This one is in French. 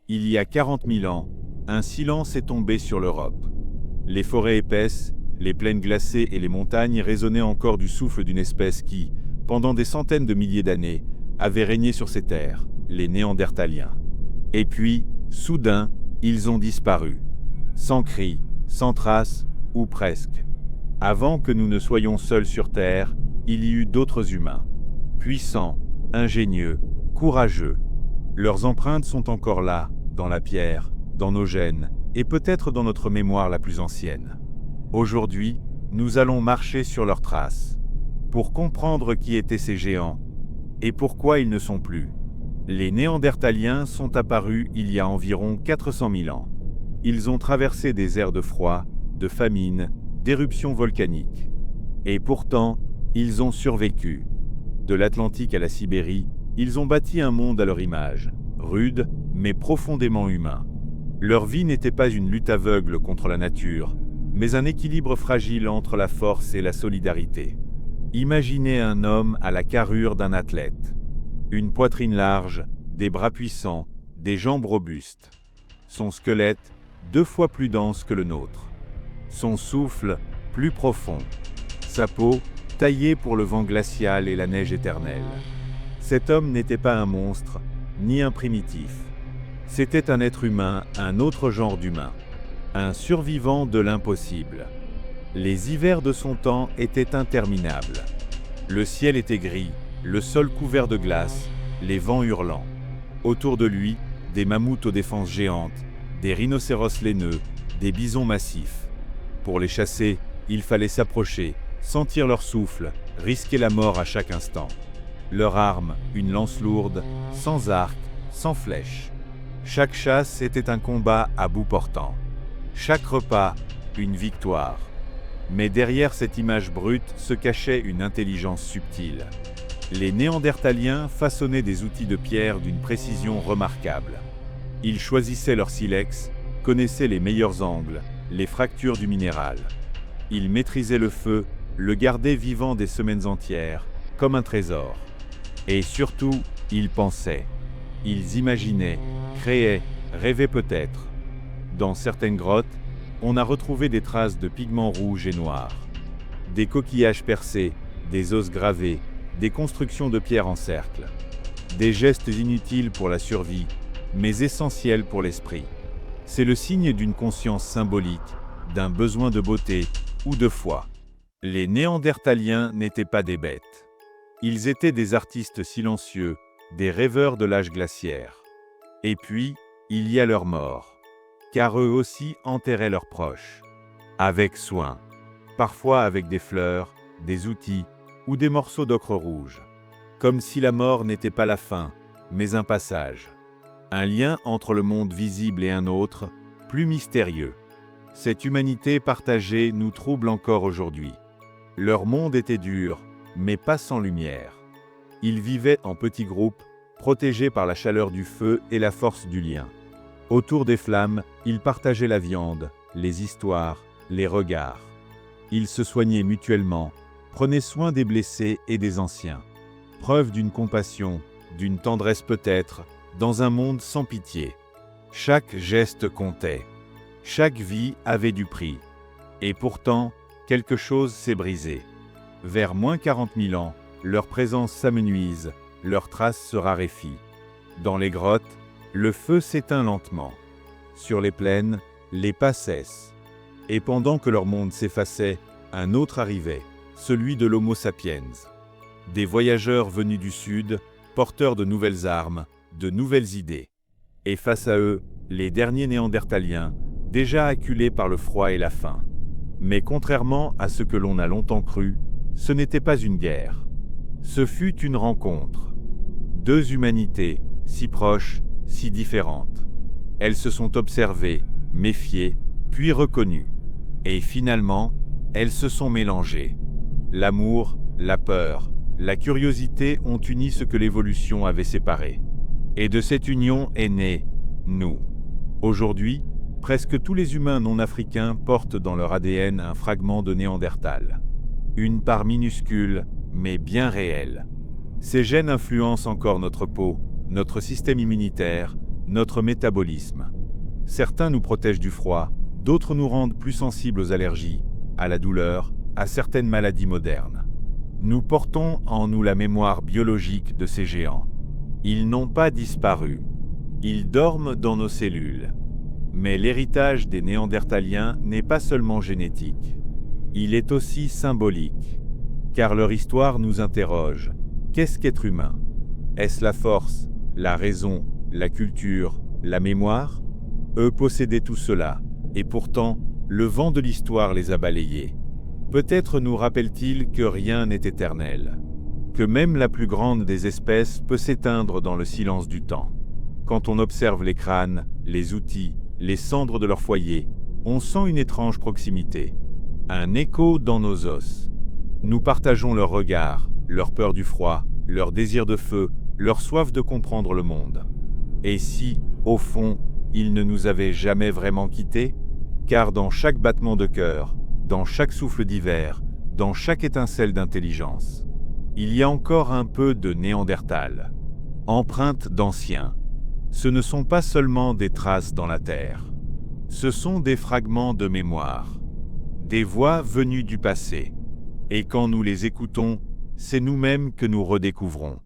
Il y a 40 000 ans, un silence est tombé sur l'Europe. Les forêts épaisses, les plaines glacées et les montagnes résonnaient encore du souffle d'une espèce qui, pendant des centaines de milliers d'années, avait régné sur ces terres, les Néandertaliens. Et puis, soudain, ils ont disparu. Sans cri, sans trace, ou presque. Avant que nous ne soyons seuls sur Terre, il y eut d'autres humains. Puissants, ingénieux, courageux. Leurs empreintes sont encore là, dans la pierre, dans nos gènes, et peut-être dans notre mémoire la plus ancienne. Aujourd'hui, nous allons marcher sur leurs traces, pour comprendre qui étaient ces géants, et pourquoi ils ne sont plus. Les Néandertaliens sont apparus il y a environ 400 000 ans. Ils ont traversé des ères de froid, de famine, d'éruptions volcaniques. Et pourtant, ils ont survécu. De l'Atlantique à la Sibérie, ils ont bâti un monde à leur image, rude, mais profondément humain. Leur vie n'était pas une lutte aveugle contre la nature, mais un équilibre fragile entre la force et la solidarité. Imaginez un homme à la carrure d'un athlète. Une poitrine large, des bras puissants, des jambes robustes. Son squelette, 2 fois plus dense que le nôtre. Son souffle, plus profond. Sa peau, taillée pour le vent glacial et la neige éternelle. Cet homme n'était pas un monstre, ni un primitif. C'était un être humain, un autre genre d'humain. Un survivant de l'impossible. Les hivers de son temps étaient interminables. Le ciel était gris, le sol couvert de glace, les vents hurlants. Autour de lui, des mammouths aux défenses géantes, des rhinocéros laineux, des bisons massifs. Pour les chasser, il fallait s'approcher, sentir leur souffle, risquer la mort à chaque instant. Leur arme, une lance lourde, sans arc, sans flèche. Chaque chasse était un combat à bout portant. Chaque repas, une victoire. Mais derrière cette image brute se cachait une intelligence subtile. Les Néandertaliens façonnaient des outils de pierre d'une précision remarquable. Ils choisissaient leur silex, connaissaient les meilleurs angles, les fractures du minéral. Ils maîtrisaient le feu, le gardaient vivant des semaines entières, comme un trésor. Et surtout, ils pensaient. Ils imaginaient, créaient, rêvaient peut-être. Dans certaines grottes, on a retrouvé des traces de pigments rouges et noirs. Des coquillages percés, des os gravés, des constructions de pierre en cercle. Des gestes inutiles pour la survie, mais essentiels pour l'esprit. C'est le signe d'une conscience symbolique, d'un besoin de beauté ou de foi. Les Néandertaliens n'étaient pas des bêtes. Ils étaient des artistes silencieux, des rêveurs de l'âge glaciaire. Et puis, il y a leur mort. Car eux aussi enterraient leurs proches. Avec soin. Parfois avec des fleurs, des outils ou des morceaux d'ocre rouge. Comme si la mort n'était pas la fin, mais un passage. Un lien entre le monde visible et un autre, plus mystérieux. Cette humanité partagée nous trouble encore aujourd'hui. Leur monde était dur, mais pas sans lumière. Ils vivaient en petits groupes, protégés par la chaleur du feu et la force du lien. Autour des flammes, ils partageaient la viande, les histoires, les regards. Ils se soignaient mutuellement, prenaient soin des blessés et des anciens. Preuve d'une compassion, d'une tendresse peut-être, dans un monde sans pitié. Chaque geste comptait. Chaque vie avait du prix. Et pourtant, quelque chose s'est brisé. Vers moins 40 000 ans, leur présence s'amenuise, leurs traces se raréfient. Dans les grottes, le feu s'éteint lentement. Sur les plaines, les pas cessent. Et pendant que leur monde s'effaçait, un autre arrivait, celui de l'Homo sapiens. Des voyageurs venus du sud, porteurs de nouvelles armes, de nouvelles idées. Et face à eux, les derniers Néandertaliens, déjà acculés par le froid et la faim. Mais contrairement à ce que l'on a longtemps cru, ce n'était pas une guerre. Ce fut une rencontre. 2 humanités, si proches, si différentes. Elles se sont observées, méfiées, puis reconnues. Et finalement, elles se sont mélangées. L'amour, la peur, la curiosité ont uni ce que l'évolution avait séparé. Et de cette union est né, nous. Aujourd'hui, presque tous les humains non africains portent dans leur ADN un fragment de Néandertal. Une part minuscule, mais bien réelle. Ces gènes influencent encore notre peau, notre système immunitaire, notre métabolisme. Certains nous protègent du froid, d'autres nous rendent plus sensibles aux allergies, à la douleur, à certaines maladies modernes. Nous portons en nous la mémoire biologique de ces géants. Ils n'ont pas disparu. Ils dorment dans nos cellules. Mais l'héritage des Néandertaliens n'est pas seulement génétique. Il est aussi symbolique. Car leur histoire nous interroge. Qu'est-ce qu'être humain? Est-ce la force, la raison, la culture, la mémoire? Eux possédaient tout cela, et pourtant, le vent de l'histoire les a balayés. Peut-être nous rappelle-t-il que rien n'est éternel, que même la plus grande des espèces peut s'éteindre dans le silence du temps. Quand on observe les crânes, les outils, les cendres de leur foyer, on sent une étrange proximité, un écho dans nos os. Nous partageons leur regard, leur peur du froid, leur désir de feu, leur soif de comprendre le monde. Et si, au fond, ils ne nous avaient jamais vraiment quittés? Car dans chaque battement de cœur, dans chaque souffle d'hiver, dans chaque étincelle d'intelligence, il y a encore un peu de Néandertal, empreinte d'anciens. Ce ne sont pas seulement des traces dans la terre. Ce sont des fragments de mémoire, des voix venues du passé. Et quand nous les écoutons, c'est nous-mêmes que nous redécouvrons.